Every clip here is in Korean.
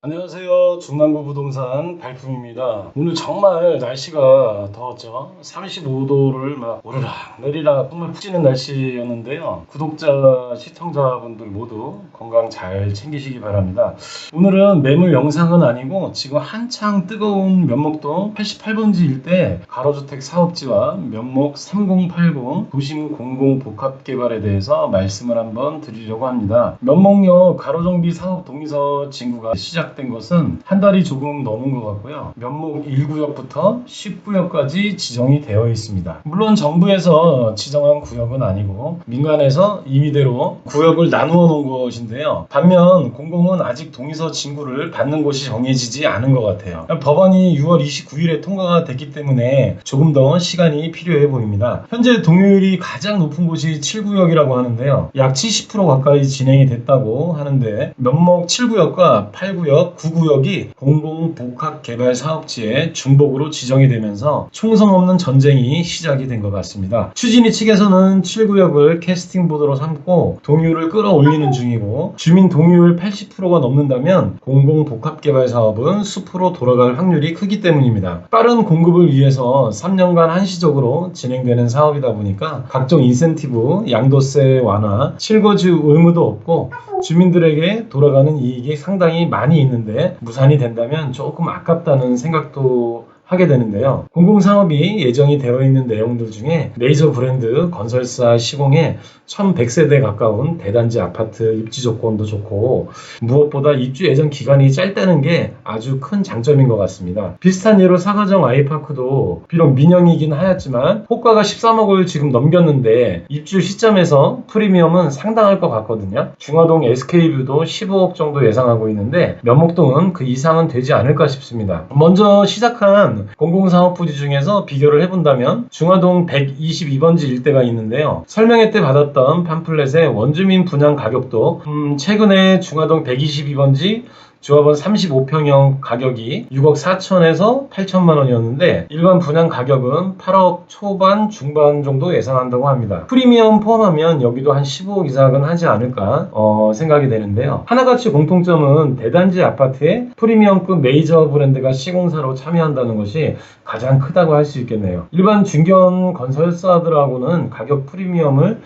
안녕하세요. 중남구 부동산 발품입니다. 오늘 정말 날씨가 더웠죠. 35도를 막 오르락 내리락 정말 푹 찌는 날씨였는데요. 구독자, 시청자분들 모두 건강 잘 챙기시기 바랍니다. 오늘은 매물 영상은 아니고 지금 한창 뜨거운 면목동 88번지 일대 가로주택 사업지와 면목 3080 도심 공공 복합 개발에 대해서 말씀을 한번 드리려고 합니다. 면목역 가로정비 사업 동의서 진구가 시작된 것은 한 달이 조금 넘은 것 같고요. 면목 1구역부터 10구역까지 지정이 되어 있습니다. 물론 정부에서 지정한 구역은 아니고 민간에서 임의대로 구역을 나누어 놓은 것인데요. 반면 공공은 아직 동의서 진구를 받는 곳이 정해지지 않은 것 같아요. 법안이 6월 29일에 통과가 됐기 때문에 조금 더 시간이 필요해 보입니다. 현재 동의율이 가장 높은 곳이 7구역이라고 하는데요. 약 70% 가까이 진행이 됐다고 하는데 면목 7구역과 8구역, 9구역이 공공복합개발사업지의 중복으로 지정이 되면서 총성 없는 전쟁이 시작이 된 것 같습니다. 추진위 측에서는 7구역을 캐스팅보드로 삼고 동의율을 끌어올리는 중이고 주민 동의율 80%가 넘는다면 공공복합개발사업은 숲으로 돌아갈 확률이 크기 때문입니다. 빠른 공급을 위해서 3년간 한시적으로 진행되는 사업이다 보니까 각종 인센티브, 양도세 완화, 실거주 의무도 없고 주민들에게 돌아가는 이익이 상당히 많이 있는데 무산이 된다면 조금 아깝다는 생각도 하게 되는데요. 공공사업이 예정이 되어 있는 내용들 중에 메이저 브랜드 건설사 시공에 1100세대 가까운 대단지 아파트 입지 조건도 좋고 무엇보다 입주 예정 기간이 짧다는 게 아주 큰 장점인 것 같습니다. 비슷한 예로 사가정 아이파크도 비록 민영이긴 하였지만 호가가 13억을 지금 넘겼는데 입주 시점에서 프리미엄은 상당할 것 같거든요. 중화동 SK뷰도 15억 정도 예상하고 있는데 면목동은 그 이상은 되지 않을까 싶습니다. 먼저 시작한 공공사업 부지 중에서 비교를 해본다면 중화동 122번지 일대가 있는데요. 설명회 때 받았던 팜플렛의 원주민 분양 가격도 최근에 중화동 122번지 조합원 35평형 가격이 6억 4천에서 8천만 원이었는데 일반 분양 가격은 8억 초반 중반 정도 예상한다고 합니다. 프리미엄 포함하면 여기도 한 15억 이상은 하지 않을까 생각이 되는데요. 하나같이 공통점은 대단지 아파트에 프리미엄급 메이저 브랜드가 시공사로 참여한다는 것이 가장 크다고 할 수 있겠네요. 일반 중견 건설사들하고는 가격 프리미엄을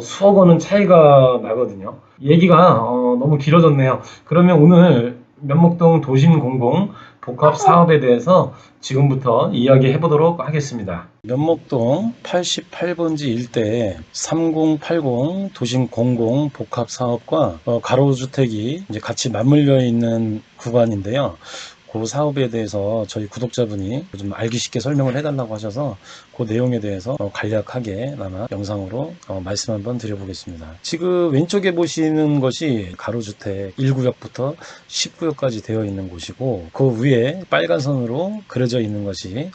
수억 원은 차이가 나거든요. 얘기가 너무 길어졌네요. 그러면 오늘 면목동 도심공공 복합 사업에 대해서 지금부터 이야기해 보도록 하겠습니다. 면목동 88번지 일대에 3080 도심공공 복합 사업과 가로주택이 이제 같이 맞물려 있는 구간인데요. 그 사업에 대해서 저희 구독자분이 좀 알기 쉽게 설명을 해달라고 하셔서 그 내용에 대해서 간략하게나마 영상으로 말씀 한번 드려보겠습니다. 지금 왼쪽에 보시는 것이 가로주택 1구역부터 10구역까지 되어 있는 곳이고 그 위에 빨간 선으로 그려져 있는 것이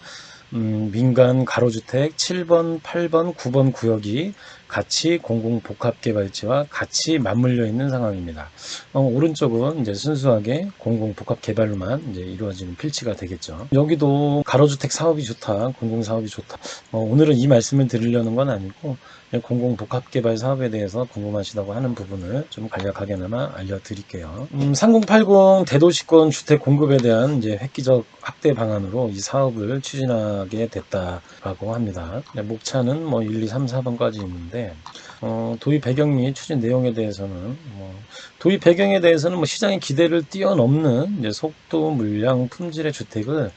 민간 가로주택 7번, 8번, 9번 구역이 같이 공공복합개발지와 같이 맞물려 있는 상황입니다. 오른쪽은 이제 순수하게 공공복합개발로만 이제 이루어지는 필지가 되겠죠. 여기도 가로주택 사업이 좋다, 공공사업이 좋다. 오늘은 이 말씀을 드리려는 건 아니고 공공복합개발 사업에 대해서 궁금하시다고 하는 부분을 좀 간략하게나마 알려드릴게요. 3080 대도시권 주택 공급에 대한 이제 획기적 확대 방안으로 이 사업을 추진하게 됐다라고 합니다. 목차는 1, 2, 3, 4번까지 있는데 도입 배경 및 추진 내용에 대해서는 도입 배경에 대해서는 시장의 기대를 뛰어넘는 이제 속도, 물량, 품질의 주택을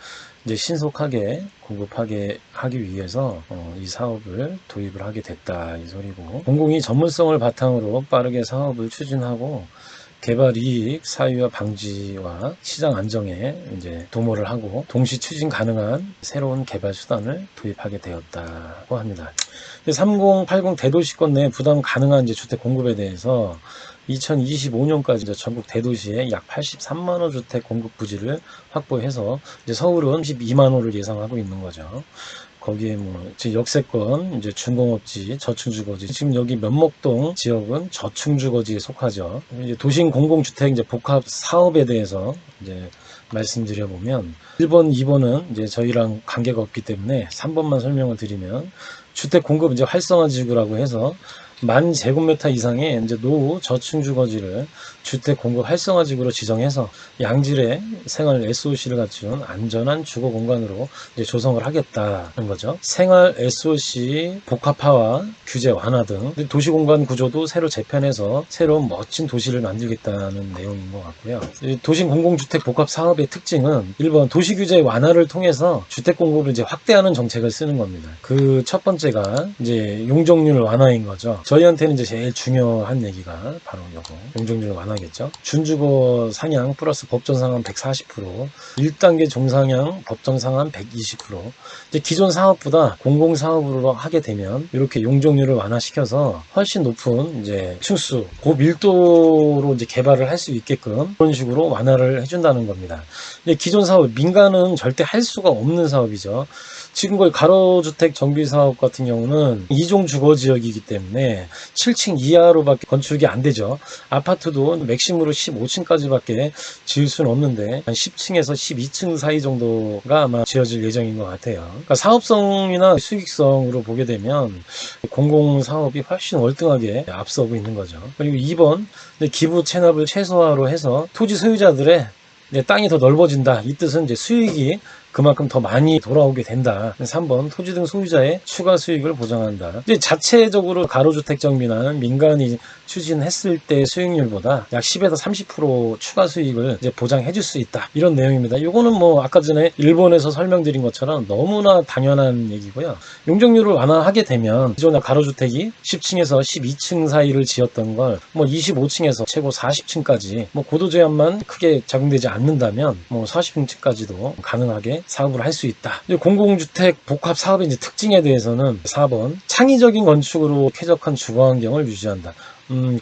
이제 신속하게 공급하게 하기 위해서 이 사업을 도입을 하게 됐다 이 소리고, 공공이 전문성을 바탕으로 빠르게 사업을 추진하고 개발 이익, 사유화 방지와 시장 안정에 이제 도모를 하고 동시 추진 가능한 새로운 개발 수단을 도입하게 되었다고 합니다. 3080 대도시권 내 부담 가능한 이제 주택 공급에 대해서 2025년까지 전국 대도시에 약 83만 호 주택 공급 부지를 확보해서 이제 서울은 12만 호를 예상하고 있는 거죠. 거기에 역세권, 이제 준공업지, 저층주거지. 지금 여기 면목동 지역은 저층주거지에 속하죠. 이제 도심 공공주택 이제 복합 사업에 대해서 이제 말씀드려보면 1번, 2번은 이제 저희랑 관계가 없기 때문에 3번만 설명을 드리면 주택 공급 이제 활성화 지구라고 해서 10,000제곱미터 이상의 이제 노후 저층 주거지를 주택 공급 활성화지구로 지정해서 양질의 생활 SOC를 갖춘 안전한 주거 공간으로 이제 조성을 하겠다는 거죠. 생활 SOC 복합화와 규제 완화 등 도시 공간 구조도 새로 재편해서 새로운 멋진 도시를 만들겠다는 내용인 것 같고요. 도심 공공주택 복합 사업의 특징은 1번 도시 규제 완화를 통해서 주택 공급을 이제 확대하는 정책을 쓰는 겁니다. 그 첫 번째가 이제 용적률 완화인 거죠. 저희한테는 이제 제일 중요한 얘기가 바로 이거 용적률 완화겠죠. 준주거 상향 플러스 법정 상한 140%, 1단계 종상향 법정 상한 120%. 이제 기존 사업보다 공공사업으로 하게 되면 이렇게 용적률을 완화시켜서 훨씬 높은 이제 층수, 고밀도로 이제 개발을 할 수 있게끔 그런 식으로 완화를 해준다는 겁니다. 이제 기존 사업, 민간은 절대 할 수가 없는 사업이죠. 지금 거의 가로주택 정비사업 같은 경우는 2종 주거지역이기 때문에 7층 이하로밖에 건축이 안 되죠. 아파트도 맥심으로 15층까지밖에 지을 수는 없는데 한 10층에서 12층 사이 정도가 아마 지어질 예정인 것 같아요. 그러니까 사업성이나 수익성으로 보게 되면 공공사업이 훨씬 월등하게 앞서고 있는 거죠. 그리고 2번 기부 체납을 최소화로 해서 토지 소유자들의 땅이 더 넓어진다. 이 뜻은 이제 수익이 그만큼 더 많이 돌아오게 된다. 3번 토지 등 소유자의 추가 수익을 보장한다. 이제 자체적으로 가로주택 정비나 민간이 추진했을 때 수익률보다 약 10에서 30% 추가 수익을 이제 보장해 줄 수 있다. 이런 내용입니다. 이거는 뭐 아까 전에 일본에서 설명드린 것처럼 너무나 당연한 얘기고요. 용적률을 완화하게 되면 기존의 가로주택이 10층에서 12층 사이를 지었던 걸 뭐 25층에서 최고 40층까지 뭐 고도 제한만 크게 적용되지 않는다면 뭐 40층까지도 가능하게 사업을 할 수 있다. 공공주택 복합 사업의 이제 특징에 대해서는 4번 창의적인 건축으로 쾌적한 주거 환경을 유지한다.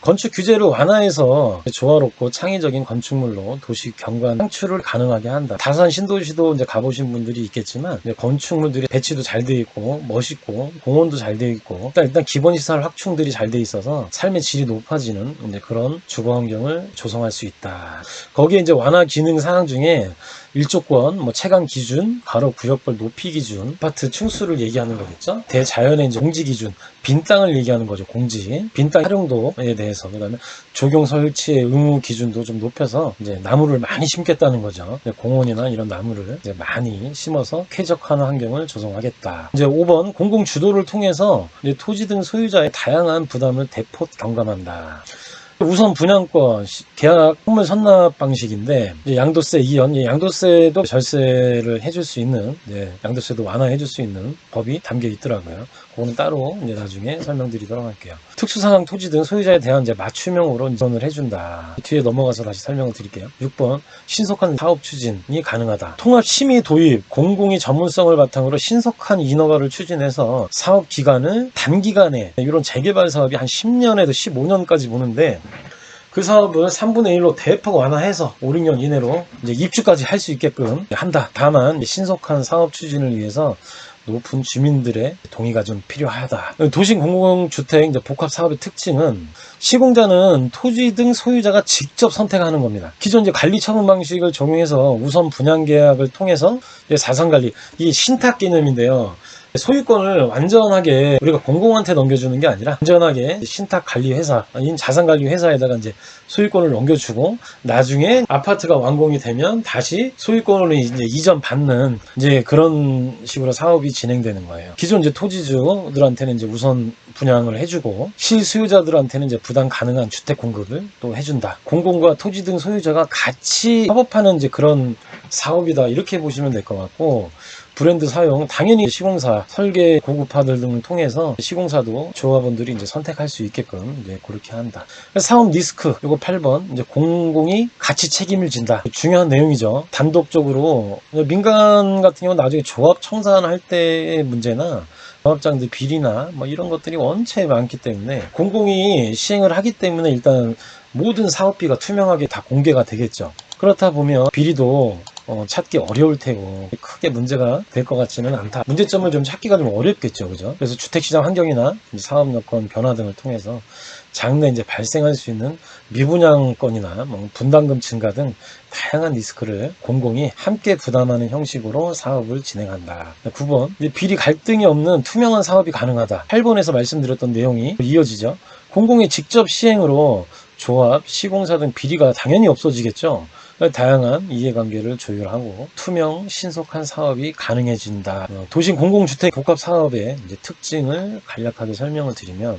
건축 규제를 완화해서 조화롭고 창의적인 건축물로 도시 경관 창출을 가능하게 한다. 다산 신도시도 이제 가보신 분들이 있겠지만 건축물들이 배치도 잘 되어 있고 멋있고 공원도 잘 되어 있고 일단 기본시설 확충들이 잘 되어 있어서 삶의 질이 높아지는 이제 그런 주거 환경을 조성할 수 있다. 거기에 이제 완화 기능 사항 중에 일조권, 뭐 채광 기준, 가로 구역별 높이 기준, 아파트 층수를 얘기하는 거겠죠. 대자연의 이제 공지 기준, 빈 땅을 얘기하는 거죠. 공지, 빈 땅 활용도에 대해서, 그다음에 조경 설치의 의무 기준도 좀 높여서 이제 나무를 많이 심겠다는 거죠. 공원이나 이런 나무를 이제 많이 심어서 쾌적한 환경을 조성하겠다. 이제 5번 공공 주도를 통해서 이제 토지 등 소유자의 다양한 부담을 대폭 경감한다. 우선 분양권, 계약 선물 선납 방식인데 양도세 이연, 양도세도 절세를 해줄 수 있는, 양도세도 완화해줄 수 있는 법이 담겨 있더라고요. 그거는 따로 이제 나중에 설명드리도록 할게요. 특수상황 토지 등 소유자에 대한 이제 맞춤형으로 지원을 해준다. 뒤에 넘어가서 다시 설명을 드릴게요. 6번 신속한 사업 추진이 가능하다. 통합 심의 도입, 공공의 전문성을 바탕으로 신속한 인허가를 추진해서 사업 기간을 단기간에 이런 재개발 사업이 한 10년에서 15년까지 보는데 그 사업을 3분의 1로 대폭 완화해서 5, 6년 이내로 이제 입주까지 할 수 있게끔 한다. 다만 신속한 사업 추진을 위해서 높은 주민들의 동의가 좀 필요하다. 도시 공공주택 이제 복합 사업의 특징은 시공자는 토지 등 소유자가 직접 선택하는 겁니다. 기존 이제 관리 처분 방식을 적용해서 우선 분양 계약을 통해서 자산관리, 이게 신탁 개념인데요. 소유권을 완전하게 우리가 공공한테 넘겨주는 게 아니라 완전하게 신탁 관리 회사, 자산 관리 회사에다가 이제 소유권을 넘겨주고 나중에 아파트가 완공이 되면 다시 소유권을 이제 이전받는 이제 그런 식으로 사업이 진행되는 거예요. 기존 이제 토지주들한테는 이제 우선 분양을 해주고 실수요자들한테는 이제 부담 가능한 주택 공급을 또 해준다. 공공과 토지 등 소유자가 같이 협업하는 이제 그런 사업이다. 이렇게 보시면 될 것 같고. 브랜드 사용, 당연히 시공사, 설계 고급화들 등을 통해서 시공사도 조합원들이 이제 선택할 수 있게끔 이제 그렇게 한다. 사업 리스크, 요거 8번, 이제 공공이 같이 책임을 진다. 중요한 내용이죠. 단독적으로, 민간 같은 경우는 나중에 조합 청산할 때의 문제나 조합장들 비리나 뭐 이런 것들이 원체 많기 때문에 공공이 시행을 하기 때문에 일단 모든 사업비가 투명하게 다 공개가 되겠죠. 그렇다 보면 비리도 찾기 어려울 테고 크게 문제가 될 것 같지는 않다. 문제점을 좀 찾기가 좀 어렵겠죠, 그죠? 그래서 주택시장 환경이나 사업 여건 변화 등을 통해서 장래 이제 발생할 수 있는 미분양 건이나 뭐 분담금 증가 등 다양한 리스크를 공공이 함께 부담하는 형식으로 사업을 진행한다. 9번, 비리 갈등이 없는 투명한 사업이 가능하다. 8번에서 말씀드렸던 내용이 이어지죠. 공공의 직접 시행으로 조합, 시공사 등 비리가 당연히 없어지겠죠. 다양한 이해관계를 조율하고 투명, 신속한 사업이 가능해진다. 도심 공공주택 복합 사업의 이제 특징을 간략하게 설명을 드리면,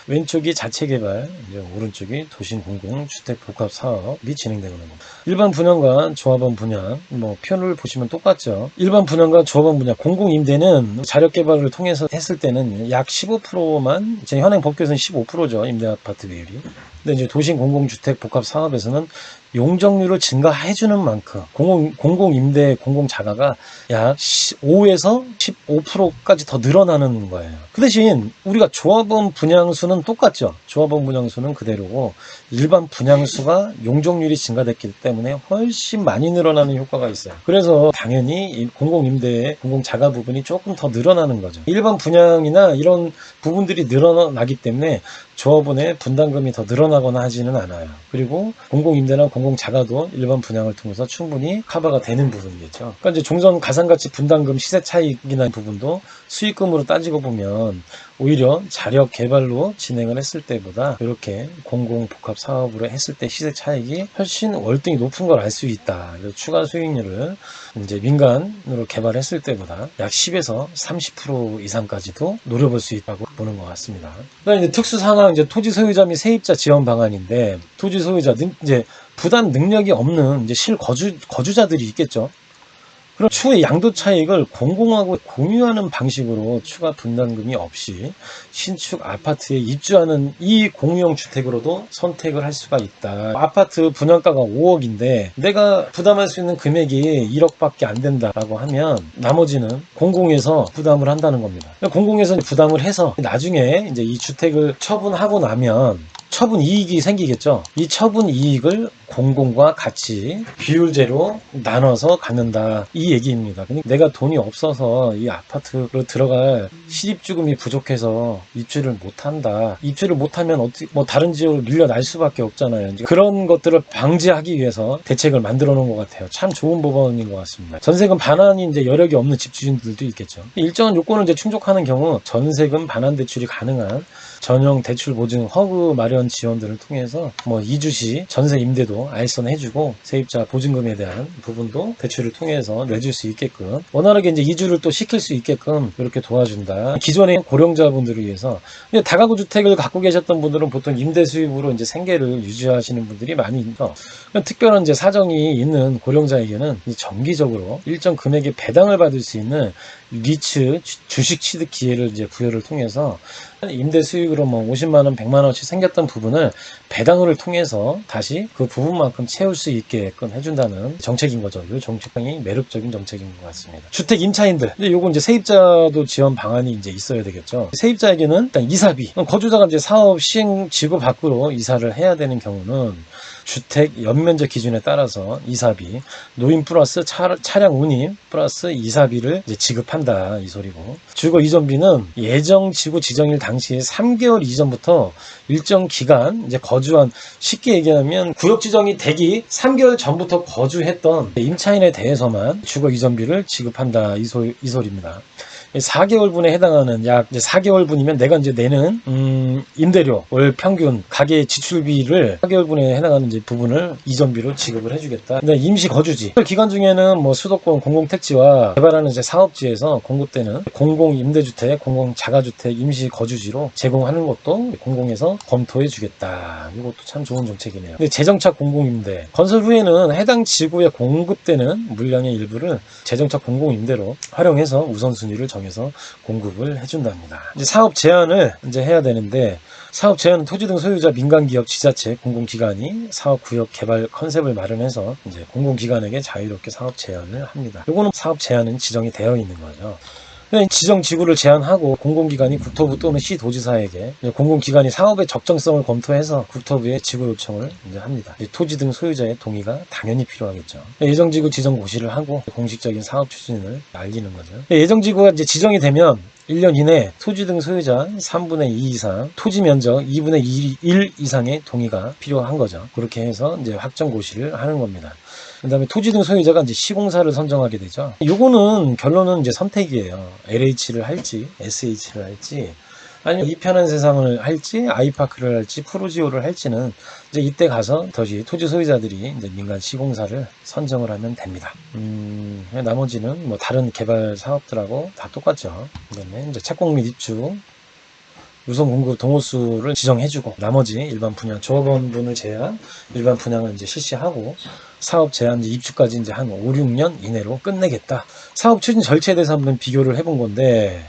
왼쪽이 자체개발, 이제 오른쪽이 도심 공공주택 복합 사업이 진행되는 겁니다. 일반 분양과 조합원 분양, 표를 보시면 똑같죠. 일반 분양과 조합원 분양, 공공임대는 자력개발을 통해서 했을 때는 약 15%만, 현행 법규에서는 15%죠. 임대아파트 비율이. 근데 이제 도심 공공주택 복합 사업에서는 용적률을 증가해주는 만큼 공공임대 공공자가가 약 5에서 15%까지 더 늘어나는 거예요. 그 대신 우리가 조합원 분양수는 똑같죠. 조합원 분양수는 그대로고 일반 분양수가 용적률이 증가됐기 때문에 훨씬 많이 늘어나는 효과가 있어요. 그래서 당연히 공공임대의 공공자가 부분이 조금 더 늘어나는 거죠. 일반 분양이나 이런 부분들이 늘어나기 때문에 조합원의 분담금이 더 늘어나거나 하지는 않아요. 그리고 공공임대나 공공자가도 일반 분양을 통해서 충분히 커버가 되는 부분이겠죠. 그러니까 이제 종전 가산가치 분담금 시세 차익이나 부분도 수익금으로 따지고 보면 오히려 자력 개발로 진행을 했을 때보다 이렇게 공공복합 사업으로 했을 때 시세 차익이 훨씬 월등히 높은 걸 알 수 있다. 그래서 추가 수익률을 이제 민간으로 개발했을 때보다 약 10에서 30% 이상까지도 노려볼 수 있다고 보는 것 같습니다. 그다음에 이제 특수 상황, 이제 토지 소유자 및 세입자 지원 방안인데, 토지 소유자는 이제 부담 능력이 없는 이제 실거주자들이 있겠죠. 그럼 추후에 양도 차익을 공공하고 공유하는 방식으로 추가 분담금이 없이 신축 아파트에 입주하는 이 공유형 주택으로도 선택을 할 수가 있다. 아파트 분양가가 5억인데 내가 부담할 수 있는 금액이 1억밖에 안 된다라고 하면 나머지는 공공에서 부담을 한다는 겁니다. 공공에서 부담을 해서 나중에 이제 이 주택을 처분하고 나면 처분 이익이 생기겠죠. 이 처분 이익을 공공과 같이 비율제로 나눠서 갖는다, 이 얘기입니다. 내가 돈이 없어서 이 아파트로 들어갈 실입주금이 부족해서 입주를 못한다. 입주를 못하면 어떻게 다른 지역으로 밀려날 수밖에 없잖아요. 그런 것들을 방지하기 위해서 대책을 만들어 놓은 것 같아요. 참 좋은 법안인 것 같습니다. 전세금 반환이 이제 여력이 없는 집주인들도 있겠죠. 일정한 요건을 이제 충족하는 경우 전세금 반환 대출이 가능한 전용 대출 보증 허그 마련 지원들을 통해서 이주시 전세 임대도 알선해주고 세입자 보증금에 대한 부분도 대출을 통해서 내줄 수 있게끔, 원활하게 이제 이주를 또 시킬 수 있게끔 이렇게 도와준다. 기존의 고령자분들을 위해서, 다가구 주택을 갖고 계셨던 분들은 보통 임대 수입으로 이제 생계를 유지하시는 분들이 많이 있죠. 특별한 이제 사정이 있는 고령자에게는 정기적으로 일정 금액의 배당을 받을 수 있는 리츠 주식 취득 기회를 이제 부여를 통해서 임대 수익으로 50만 원, 100만 원씩 생겼던 부분을 배당을 통해서 다시 그 부분만큼 채울 수 있게끔 해준다는 정책인 거죠. 이 정책이 매력적인 정책인 것 같습니다. 주택 임차인들, 요거 이제 세입자도 지원 방안이 이제 있어야 되겠죠. 세입자에게는 일단 이사비, 거주자가 이제 사업 시행 지구 밖으로 이사를 해야 되는 경우는 주택 연면적 기준에 따라서 이사비, 노인 플러스 차량 운임 플러스 이사비를 이제 지급한다, 이 소리고, 주거 이전비는 예정 지구 지정일 당시 3개월 이전부터 일정 기간 이제 거주한, 쉽게 얘기하면 구역 지정이 되기 3개월 전부터 거주했던 임차인에 대해서만 주거 이전비를 지급한다, 이 소리입니다. 4개월분에 해당하는 약 이제 4개월분이면 내가 이제 내는 임대료 월 평균 가계 지출비를 4개월분에 해당하는 이제 부분을 이전비로 지급을 해주겠다. 근데 임시 거주지 기간 중에는 수도권 공공택지와 개발하는 이제 사업지에서 공급되는 공공 임대주택, 공공 자가주택 임시 거주지로 제공하는 것도 공공에서 검토해주겠다. 이것도 참 좋은 정책이네요. 근데 재정착 공공임대, 건설 후에는 해당 지구에 공급되는 물량의 일부를 재정착 공공임대로 활용해서 우선순위를 정해서 공급을 해준답니다. 이제 사업 제한을 이제 해야 되는데, 사업 제한은 토지 등 소유자, 민간기업, 지자체, 공공기관이 사업구역 개발 컨셉을 마련해서 이제 공공기관에게 자유롭게 사업 제한을 합니다. 요거는 사업 제한은 지정이 되어 있는 거죠. 지정 지구를 제한하고 공공기관이 국토부 또는 시도지사에게 공공기관이 사업의 적정성을 검토해서 국토부에 지구 요청을 이제 합니다. 토지 등 소유자의 동의가 당연히 필요하겠죠. 예정지구 지정 고시를 하고 공식적인 사업 추진을 알리는 거죠. 예정지구가 이제 지정이 되면 1년 이내 토지 등 소유자 3분의 2 이상, 토지 면적 2분의 1 이상의 동의가 필요한 거죠. 그렇게 해서 이제 확정 고시를 하는 겁니다. 그 다음에 토지 등 소유자가 이제 시공사를 선정하게 되죠. 요거는 결론은 이제 선택이에요. LH를 할지, SH를 할지, 아니면 이 편한 세상을 할지, 아이파크를 할지, 프로지오를 할지는 이제 이때 가서 토지 소유자들이 이제 민간 시공사를 선정을 하면 됩니다. 나머지는 뭐 다른 개발 사업들하고 다 똑같죠. 그다음에 이제 착공 및 입주, 유선 공급 동호수를 지정해주고, 나머지 일반 분양, 조합원분을 제한 일반 분양을 이제 실시하고, 사업 제한 이제 입주까지 이제 한 5, 6년 이내로 끝내겠다. 사업 추진 절차에 대해서 한번 비교를 해본 건데,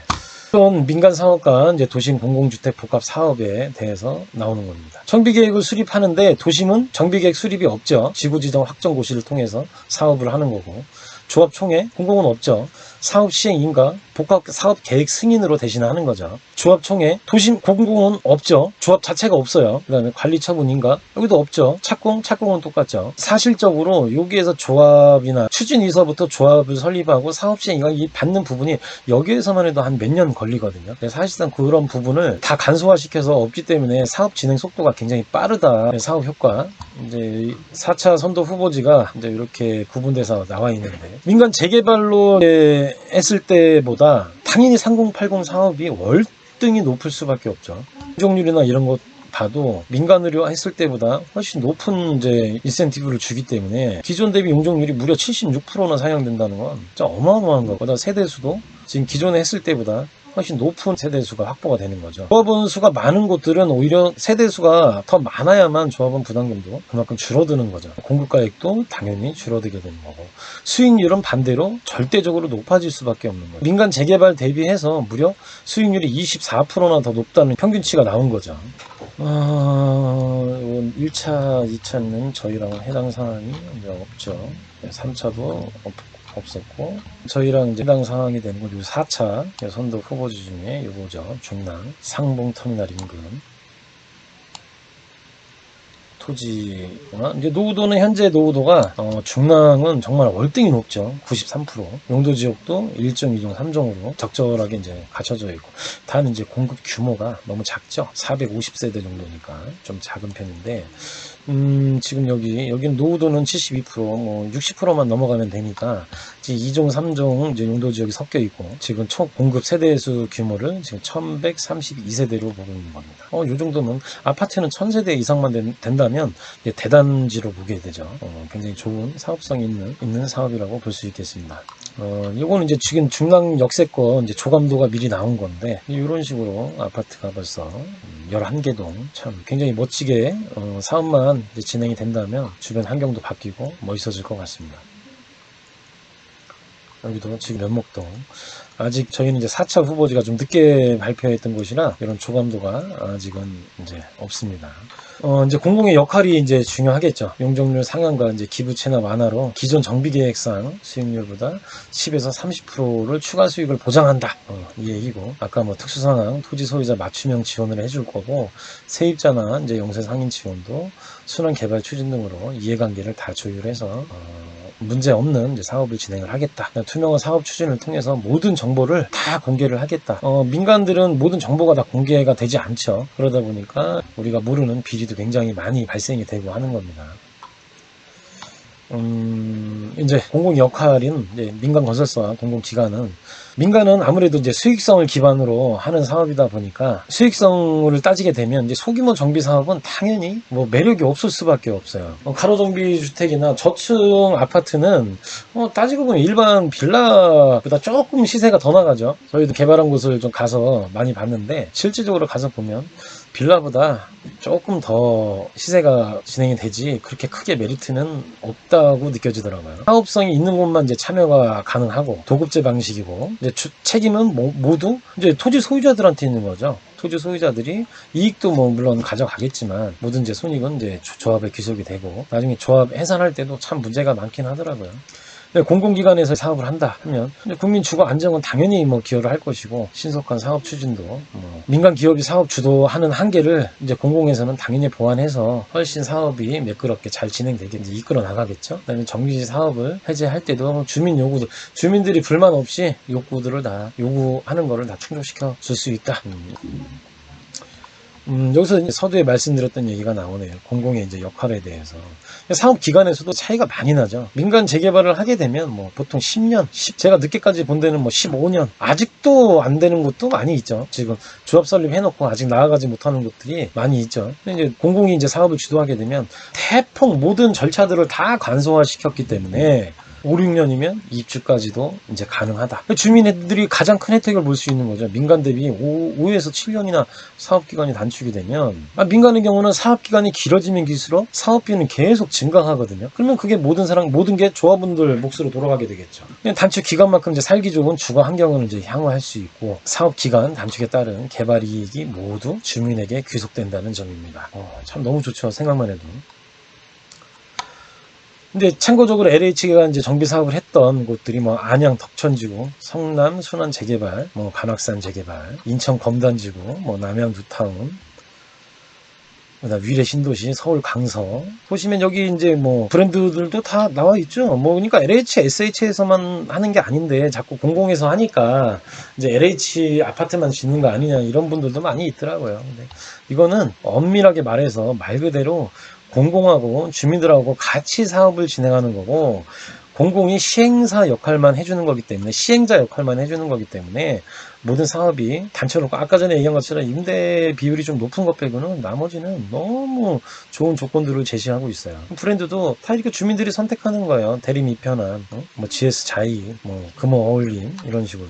이런 민간 사업과 이제 도심 공공주택 복합 사업에 대해서 나오는 겁니다. 정비계획을 수립하는데 도심은 정비계획 수립이 없죠. 지구지정 확정 고시를 통해서 사업을 하는 거고, 조합총회, 공공은 없죠. 사업 시행인가, 복합 사업 계획 승인으로 대신하는 거죠. 조합총회, 도심 공공은 없죠. 조합 자체가 없어요. 그 다음에 관리처분인가, 여기도 없죠. 착공은 똑같죠. 사실적으로 여기에서 조합이나 추진위서부터 조합을 설립하고 사업 시행인가 이 받는 부분이 여기에서만 해도 한 몇 년 걸리거든요. 사실상 그런 부분을 다 간소화시켜서 없기 때문에 사업 진행 속도가 굉장히 빠르다. 사업 효과, 이제 4차 선도 후보지가 이제 이렇게 구분돼서 나와 있는데, 민간 재개발로 했을 때보다 당연히 3080 사업이 월등히 높을 수밖에 없죠. 용적률이나 이런 것 봐도 민간으로 했을 때보다 훨씬 높은 이제 인센티브를 주기 때문에 기존 대비 용적률이 무려 76%나 상향된다는 건 진짜 어마어마한 거보다 세대수도 지금 기존에 했을 때보다 훨씬 높은 세대수가 확보가 되는 거죠. 조합원 수가 많은 곳들은 오히려 세대수가 더 많아야만 조합원 부담금도 그만큼 줄어드는 거죠. 공급가액도 당연히 줄어들게 되는 거고, 수익률은 반대로 절대적으로 높아질 수밖에 없는 거예요. 민간 재개발 대비해서 무려 수익률이 24%나 더 높다는 평균치가 나온 거죠. 이건 1차, 2차는 저희랑 해당 사항이 없죠. 3차도 없었고, 저희랑 이제 해당 상황이 되는 건 요 4차 선도 후보지 중에 요거죠. 중랑 상봉터미널 인근 토지가 이제 노후도는 현재 노후도가 중랑은 정말 월등히 높죠. 93%. 용도 지역도 1종, 2종, 3종으로 적절하게 이제 갖춰져 있고, 단 이제 공급 규모가 너무 작죠. 450세대 정도니까 좀 작은 편인데, 지금 여기는 노후도는 72%, 뭐 60%만 넘어가면 되니까, 이제 2종, 3종 이제 용도 지역이 섞여 있고, 지금 총 공급 세대수 규모를 지금 1132세대로 보고 있는 겁니다. 이 정도면 아파트는 1000세대 이상만 된다면 이제 대단지로 보게 되죠. 굉장히 좋은 사업성이 있는 사업이라고 볼 수 있겠습니다. 이거는 이제 지금 중랑 역세권 이제 조감도가 미리 나온 건데, 이런 식으로 아파트가 벌써 11개 동 참 굉장히 멋지게 사업만 이제 진행이 된다면 주변 환경도 바뀌고 멋있어질 것 같습니다. 여기도 지금 면목동, 아직 저희는 이제 4차 후보지가 좀 늦게 발표했던 곳이라 이런 조감도가 아직은 이제 없습니다. 이제 공공의 역할이 이제 중요하겠죠. 용적률 상향과 이제 기부 체납 완화로 기존 정비 계획상 수익률보다 10에서 30%를 추가 수익을 보장한다. 이 얘기고, 아까 뭐 특수 상황 토지 소유자 맞춤형 지원을 해줄 거고, 세입자나 이제 영세 상인 지원도 순환 개발 추진 등으로 이해관계를 다 조율해서 문제 없는 이제 사업을 진행을 하겠다. 투명한 사업 추진을 통해서 모든 정보를 다 공개를 하겠다. 민간들은 모든 정보가 다 공개가 되지 않죠. 그러다 보니까 우리가 모르는 비리도 굉장히 많이 발생이 되고 하는 겁니다. 이제 공공 역할인 이제 민간 건설사와 공공기관은, 민간은 아무래도 이제 수익성을 기반으로 하는 사업이다 보니까 수익성을 따지게 되면 이제 소규모 정비 사업은 당연히 뭐 매력이 없을 수밖에 없어요. 가로 정비 주택이나 저층 아파트는 따지고 보면 일반 빌라보다 조금 시세가 더 나가죠. 저희도 개발한 곳을 좀 가서 많이 봤는데, 실질적으로 가서 보면 빌라보다 조금 더 시세가 진행이 되지 그렇게 크게 메리트는 없다고 느껴지더라고요. 사업성이 있는 곳만 이제 참여가 가능하고 도급제 방식이고, 이제 책임은 모두 이제 토지 소유자들한테 있는 거죠. 토지 소유자들이 이익도 뭐 물론 가져가겠지만 모든 이제 손익은 이제 조합에 귀속이 되고, 나중에 조합 해산할 때도 참 문제가 많긴 하더라고요. 공공기관에서 사업을 한다 하면 국민 주거 안정은 당연히 뭐 기여를 할 것이고, 신속한 사업 추진도 민간 기업이 사업 주도하는 한계를 이제 공공에서는 당연히 보완해서 훨씬 사업이 매끄럽게 잘 진행되게 이제 이끌어 나가겠죠. 그다음에 정규직 사업을 해제할 때도 주민 요구도, 주민들이 불만 없이 욕구들을 다 요구하는 거를 다 충족시켜 줄 수 있다. 여기서 서두에 말씀드렸던 얘기가 나오네요. 공공의 이제 역할에 대해서. 사업 기간에서도 차이가 많이 나죠. 민간 재개발을 하게 되면 뭐 보통 10년, 제가 늦게까지 본 데는 뭐 15년, 아직도 안 되는 곳도 많이 있죠. 지금 조합 설립해놓고 아직 나아가지 못하는 곳들이 많이 있죠. 이제 공공이 이제 사업을 주도하게 되면 대폭 모든 절차들을 다 간소화시켰기 때문에 5, 6년이면 입주까지도 이제 가능하다. 주민들이 가장 큰 혜택을 볼 수 있는 거죠. 민간 대비 5에서 7년이나 사업기간이 단축이 되면, 민간의 경우는 사업기간이 길어지면 길수록 사업비는 계속 증가하거든요. 그러면 그게 모든 게 조합원들 몫으로 돌아가게 되겠죠. 그냥 단축 기간만큼 이제 살기 좋은 주거 환경을 이제 향후할 수 있고, 사업기간 단축에 따른 개발 이익이 모두 주민에게 귀속된다는 점입니다. 참 너무 좋죠. 생각만 해도. 근데 참고적으로 LH가 이제 정비 사업을 했던 곳들이 뭐 안양 덕천지구, 성남 순환 재개발, 뭐 관악산 재개발, 인천 검단지구, 뭐 남양 뉴타운, 그다음 위례 신도시, 서울 강서. 보시면 여기 이제 뭐 브랜드들도 다 나와 있죠. 뭐 그러니까 LH, SH에서만 하는 게 아닌데 자꾸 공공에서 하니까 이제 LH 아파트만 짓는 거 아니냐 이런 분들도 많이 있더라고요. 근데 이거는 엄밀하게 말해서 말 그대로 공공하고 주민들하고 같이 사업을 진행하는 거고, 공공이 시행사 역할만 해주는 거기 때문에, 시행자 역할만 해주는 거기 때문에 모든 사업이 단체로, 아까 전에 얘기한 것처럼 임대 비율이 좀 높은 것 빼고는 나머지는 너무 좋은 조건들을 제시하고 있어요. 브랜드도 다 이렇게 주민들이 선택하는 거예요. 대림 이편한, 뭐 GS 자이, 뭐 금호 어울림 이런 식으로.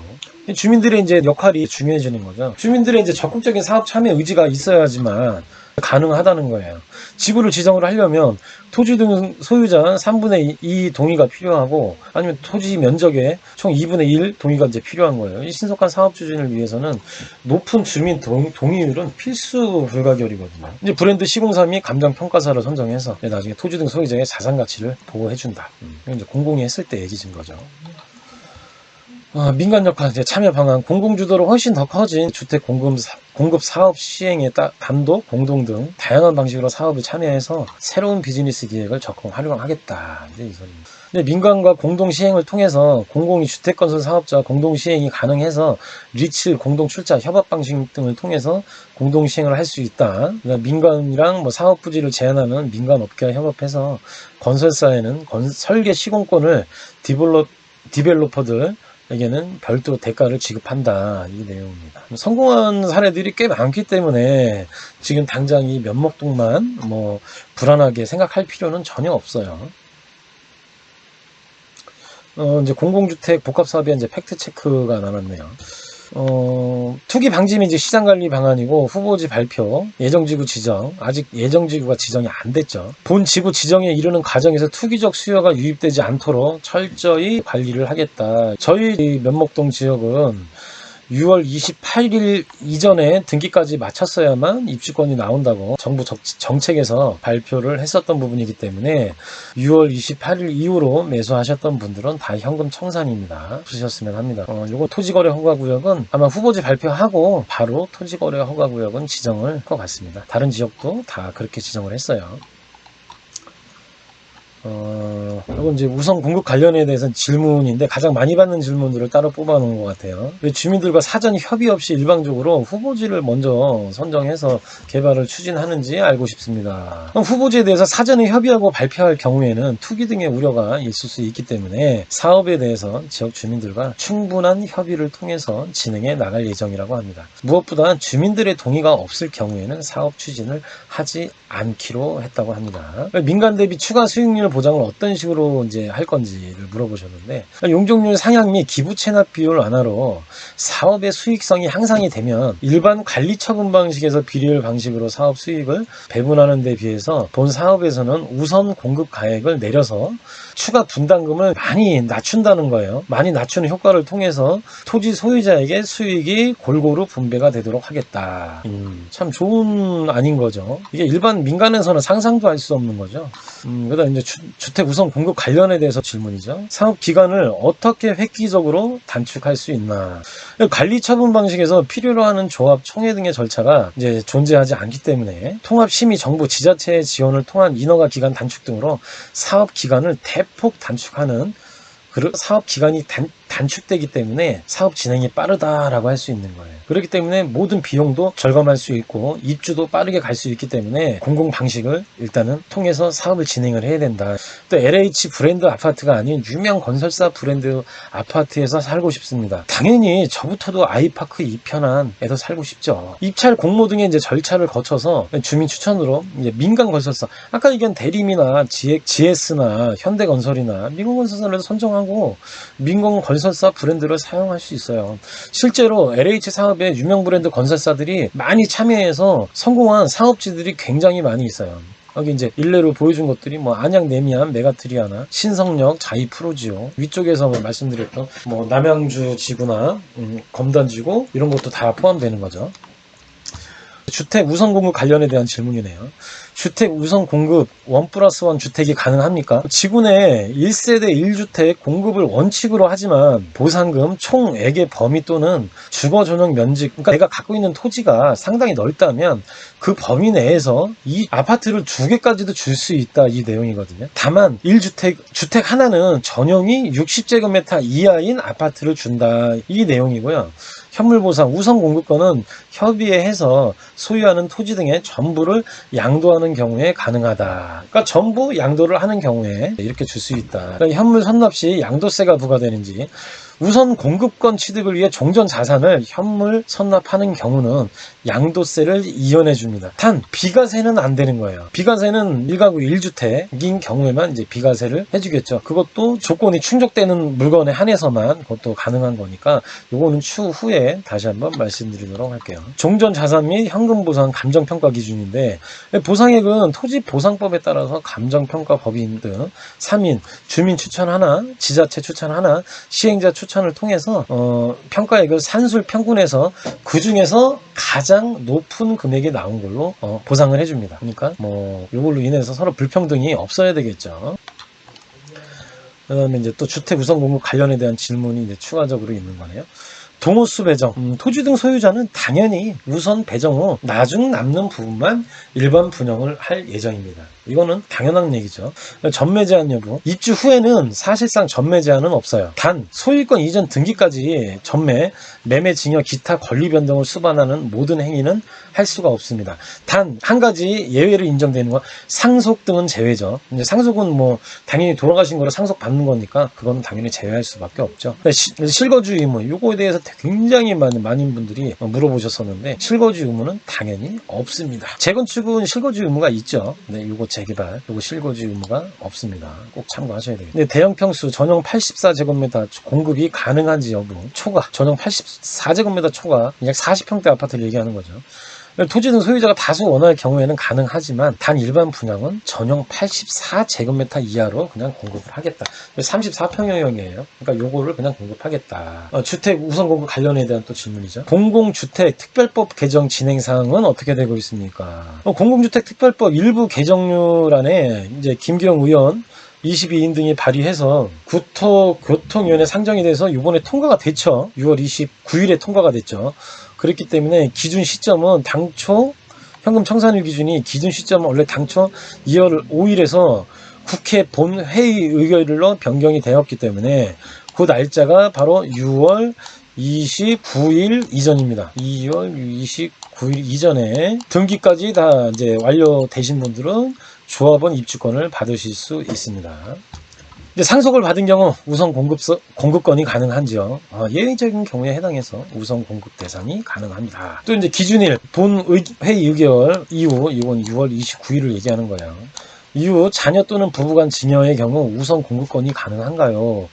주민들의 이제 역할이 중요해지는 거죠. 주민들의 이제 적극적인 사업 참여 의지가 있어야지만 가능하다는 거예요. 지구를 지정을 하려면 토지 등 소유자 3분의 2 동의가 필요하고, 아니면 토지 면적의 총 2분의 1 동의가 이제 필요한 거예요. 이 신속한 사업 추진을 위해서는 높은 주민 동의율은 필수 불가결이거든요. 이제 브랜드 시공사및 감정 평가사를 선정해서 나중에 토지 등 소유자의 자산 가치를 보호해준다. 이건 이제 공공이 했을 때 얘기진 거죠. 민간 역할 참여 방안, 공공주도로 훨씬 더 커진 주택 공급 사업 시행에 단독, 공동 등 다양한 방식으로 사업을 참여해서 새로운 비즈니스 기획을 적극 활용하겠다. 이제 이 소리입니다. 근데 민간과 공동 시행을 통해서 공공이 주택 건설 사업자 공동 시행이 가능해서 리츠 공동 출자 협업 방식 등을 통해서 공동 시행을 할 수 있다. 그러니까 민간이랑 뭐 사업 부지를 제한하는 민간 업계와 협업해서 건설사에는 설계 시공권을 디벨로퍼들 에게는 별도로 대가를 지급한다. 이 내용입니다. 성공한 사례들이 꽤 많기 때문에 지금 당장 이 면목동만 뭐 불안하게 생각할 필요는 전혀 없어요. 이제 공공주택 복합사업에 이제 팩트 체크가 나왔네요. 투기 방지 및 시장 관리 방안이고, 후보지 발표, 예정지구 지정, 아직 예정지구가 지정이 안 됐죠. 본 지구 지정에 이르는 과정에서 투기적 수요가 유입되지 않도록 철저히 관리를 하겠다. 저희 면목동 지역은 6월 28일 이전에 등기까지 마쳤어야만 입주권이 나온다고 정부 정책에서 발표를 했었던 부분이기 때문에 6월 28일 이후로 매수하셨던 분들은 다 현금 청산입니다. 보셨으면 합니다. 요거 토지거래 허가구역은 아마 후보지 발표하고 바로 토지거래 허가구역은 지정을 할 것 같습니다. 다른 지역도 다 그렇게 지정을 했어요. 이건 이제 우선 공급 관련에 대해서는 질문인데, 가장 많이 받는 질문들을 따로 뽑아 놓은 것 같아요. 주민들과 사전 협의 없이 일방적으로 후보지를 먼저 선정해서 개발을 추진하는지 알고 싶습니다. 후보지에 대해서 사전에 협의하고 발표할 경우에는 투기 등의 우려가 있을 수 있기 때문에 사업에 대해서 지역 주민들과 충분한 협의를 통해서 진행해 나갈 예정이라고 합니다. 무엇보다 주민들의 동의가 없을 경우에는 사업 추진을 하지 않기로 했다고 합니다. 민간 대비 추가 수익률 보장을 어떤 식으로 이제 할 건지를 물어보셨는데, 용적률 상향 및 기부 체납 비율 완화로 사업의 수익성이 향상이 되면 일반 관리 처분 방식에서 비례율 방식으로 사업 수익을 배분하는 데 비해서 본 사업에서는 우선 공급 가액을 내려서 추가 분담금을 많이 낮춘다는 거예요. 많이 낮추는 효과를 통해서 토지 소유자에게 수익이 골고루 분배가 되도록 하겠다. 참 좋은 안인 거죠. 이게 일반 민간에서는 상상도 할 수 없는 거죠. 그다음 이제 주택 우선 공급 관련에 대해서 질문이죠. 사업 기간을 어떻게 획기적으로 단축할 수 있나. 관리 처분 방식에서 필요로 하는 조합, 총회 등의 절차가 이제 존재하지 않기 때문에 통합 심의 정부 지자체의 지원을 통한 인허가 기간 단축 등으로 사업 기간을 대폭 단축하는 사업 기간이 단축되기 때문에 사업 진행이 빠르다라고 할 수 있는 거예요. 그렇기 때문에 모든 비용도 절감할 수 있고 입주도 빠르게 갈 수 있기 때문에 공공 방식을 일단은 통해서 사업을 진행을 해야 된다. 또 LH 브랜드 아파트가 아닌 유명 건설사 브랜드 아파트에서 살고 싶습니다. 당연히 저부터도 아이파크 2편안에서 살고 싶죠. 입찰 공모 등의 이제 절차를 거쳐서 주민 추천으로 이제 민간 건설사, 아까 얘기한 대림이나 GS나 현대건설이나 민간 건설사를 선정하고 민간 건설사 브랜드를 사용할 수 있어요. 실제로 LH 사업에 유명 브랜드 건설사들이 많이 참여해서 성공한 사업지들이 굉장히 많이 있어요. 여기 이제 일례로 보여준 것들이 뭐 안양 네미안 메가트리아나 신성역 자이 프로지오, 위쪽에서 말씀드렸던 뭐 남양주 지구나 검단지구 이런 것도 다 포함되는 거죠. 주택 우선 공급 관련에 대한 질문이네요. 주택 우선 공급 1+1 주택이 가능합니까? 지구 내 1세대 1주택 공급을 원칙으로 하지만 보상금 총액의 범위 또는 주거 전용 면적, 그러니까 내가 갖고 있는 토지가 상당히 넓다면 그 범위 내에서 이 아파트를 2개까지도 줄 수 있다, 이 내용이거든요. 다만 주택 하나는 전용이 60제곱미터 이하인 아파트를 준다, 이 내용이고요. 현물보상 우선 공급권은 협의에 해서 소유하는 토지 등의 전부를 양도하는 경우에 가능하다. 그러니까 전부 양도를 하는 경우에 이렇게 줄 수 있다. 그러니까 현물 선납 시 양도세가 부과되는지, 우선 공급권 취득을 위해 종전 자산을 현물 선납하는 경우는 양도세를 이연해 줍니다. 단 비과세는 안 되는 거예요. 비과세는 1가구 1주택인 경우에만 이제 비과세를 해주겠죠. 그것도 조건이 충족되는 물건에 한해서만 그것도 가능한 거니까 요거는 추후에 다시 한번 말씀드리도록 할게요. 종전 자산 및 현금 보상 감정평가 기준인데, 보상액은 토지보상법에 따라서 감정평가법인 등 3인 주민 추천 하나, 지자체 추천 하나, 시행자 추천을 통해서 평가액을 산술 평균해서 그 중에서 가장 높은 금액이 나온 걸로 보상을 해줍니다. 그러니까 뭐 이걸로 인해서 서로 불평등이 없어야 되겠죠. 그다음에 이제 또 주택 우선 공급 관련에 대한 질문이 이제 추가적으로 있는 거네요. 동호수 배정, 토지 등 소유자는 당연히 우선 배정 후 나중 남는 부분만 일반 분양을 할 예정입니다. 이거는 당연한 얘기죠. 전매 제한 여부, 입주 후에는 사실상 전매 제한은 없어요. 단 소유권 이전 등기까지 전매, 매매 증여 기타 권리 변동을 수반하는 모든 행위는 할 수가 없습니다. 단 한 가지 예외로 인정되는 건 상속 등은 제외죠. 이제 상속은 뭐 당연히 돌아가신 거를 상속 받는 거니까 그건 당연히 제외할 수밖에 없죠. 실거주 의무, 요거에 대해서 굉장히 많은 분들이 물어보셨었는데 실거주 의무는 당연히 없습니다. 재건축은 실거주 의무가 있죠. 네, 요거 재개발, 요거 실거주 의무가 없습니다. 꼭 참고하셔야 되겠네요. 대형 평수 전용 84제곱미터 공급이 가능한지 여부, 초과 전용 84제곱미터 초과 약 40평대 아파트를 얘기하는 거죠. 토지 등 소유자가 다수 원할 경우에는 가능하지만 단 일반 분양은 전용 84제곱미터 이하로 그냥 공급을 하겠다. 34평형이에요. 그러니까 요거를 그냥 공급하겠다. 주택 우선 공급 관련에 대한 또 질문이죠. 공공주택 특별법 개정 진행 사항은 어떻게 되고 있습니까? 공공주택 특별법 일부 개정률안에 이제 김기영 의원 22인 등이 발의해서 국토교통위원회 상정이 돼서 이번에 통과가 됐죠. 6월 29일에 통과가 됐죠. 그렇기 때문에 기준 시점은 당초 현금 청산일 기준이 기준 시점은 원래 당초 2월 5일에서 국회 본회의 의결로 변경이 되었기 때문에 그 날짜가 바로 6월 29일 이전입니다. 2월 29일 이전에 등기까지 다 이제 완료되신 분들은 조합원 입주권을 받으실 수 있습니다. 이제 상속을 받은 경우 우선 공급권이 가능한지요. 예외적인 경우에 해당해서 우선 공급 대상이 가능합니다. 또 이제 기준일 본회의 의결 이후 이건 6월 29일을 얘기하는 거예요. 이후 자녀 또는 부부간 증여의 경우 우선 공급권이 가능한가요?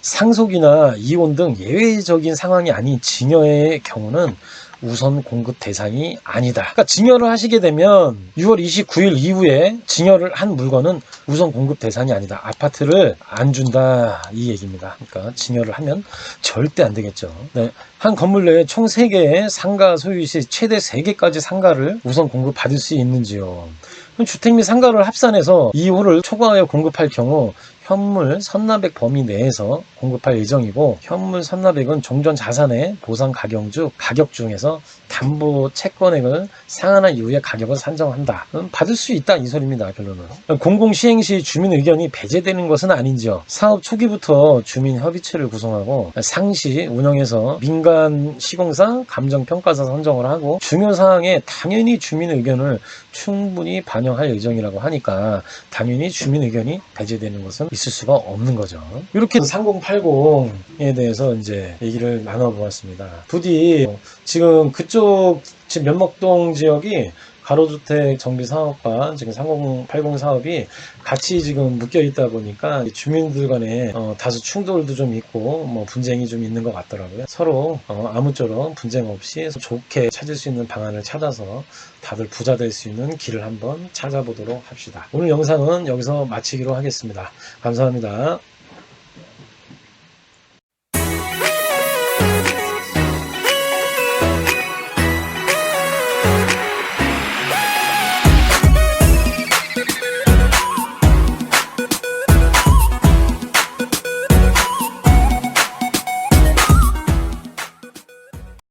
상속이나 이혼 등 예외적인 상황이 아닌 증여의 경우는 우선 공급 대상이 아니다. 그러니까 증여를 하시게 되면 6월 29일 이후에 증여를 한 물건은 우선 공급 대상이 아니다. 아파트를 안 준다 이 얘기입니다. 그러니까 증여를 하면 절대 안 되겠죠. 네. 한 건물 내에 총 3개의 상가 소유 시 최대 3개까지 상가를 우선 공급받을 수 있는지요. 주택 및 상가를 합산해서 2호를 초과하여 공급할 경우 현물 선납액 범위 내에서 공급할 예정이고, 현물 선납액은 종전 자산의 보상 가격 중에서 담보 채권액을 상환한 이후에 가격을 산정한다. 받을 수 있다 이 소리입니다. 결론은. 공공 시행 시 주민 의견이 배제되는 것은 아닌지요. 사업 초기부터 주민 협의체를 구성하고 상시 운영해서 민간 시공사 감정평가사 선정을 하고 중요 사항에 당연히 주민 의견을 충분히 반영할 예정이라고 하니까 당연히 주민 의견이 배제되는 것은 있을 수가 없는 거죠. 이렇게 3080에 대해서 이제 얘기를 나눠보았습니다. 부디 지금 그쪽 지금 면목동 지역이 가로주택 정비 사업과 지금 3080 사업이 같이 지금 묶여 있다 보니까 주민들 간에 다소 충돌도 좀 있고 뭐 분쟁이 좀 있는 것 같더라고요. 서로 아무쪼록 분쟁 없이 좋게 찾을 수 있는 방안을 찾아서 다들 부자 될 수 있는 길을 한번 찾아보도록 합시다. 오늘 영상은 여기서 마치기로 하겠습니다. 감사합니다.